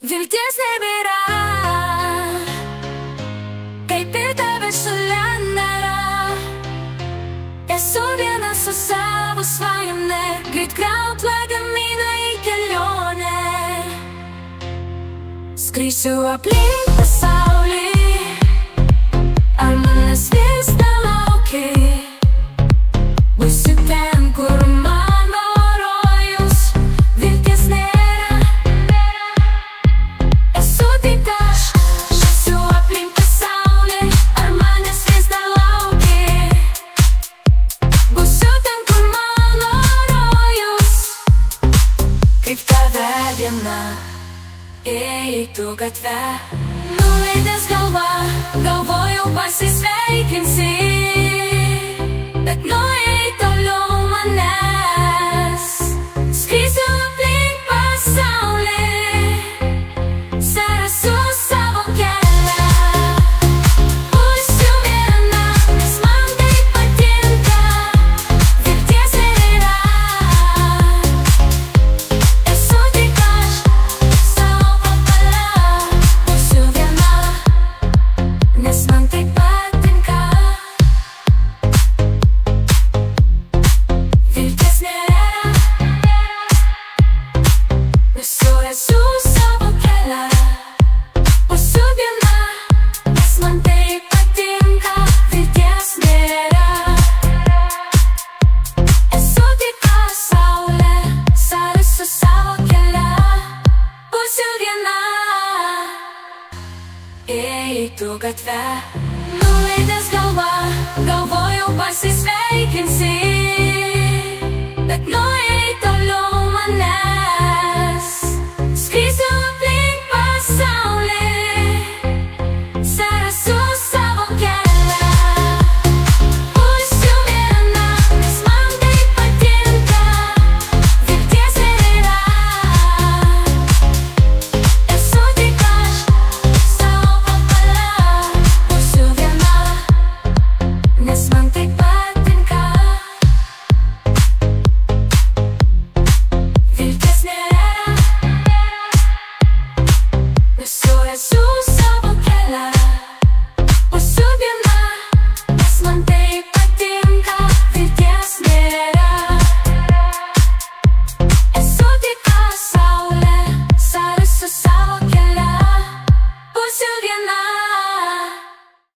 Vilties nebėra, kaip ir tavęs šalia nėra. Esu viena su savo svajone, greit kraut lagaminą į kelionę. Skrisiu aplink pasaulį, ar manęs vis dar lauki? Būsiu ten, kur mano rojus, vilties nėra. Esu tik aš, šysiu aplink pasaulį, ar manęs vis dar lauki? Būsiu ten, kur mano rojus, kaip tave diena eitų gatve. Nuleidęs galvą, galvojau pasisveikinsi, bet nuėjai toliau manęs. Skrisiu aplink pasaulį, surasiu savo kelią. Būsiu viena, nes man tai patinka, vilties nėra. Esu tik aš, savo papala. Būsiu viena, nes man tai patinka. Vilties nėra. Esu savo kelią. Būsiu viena, nes man tai patinka. Vilties nėra. Esu tik aš, saulė, surasiu savo kelią. Būsiu viena, eitų gatve. Nuleidęs galvą, galvojau pasisveikinsi, bet nuėjai toliau manęs.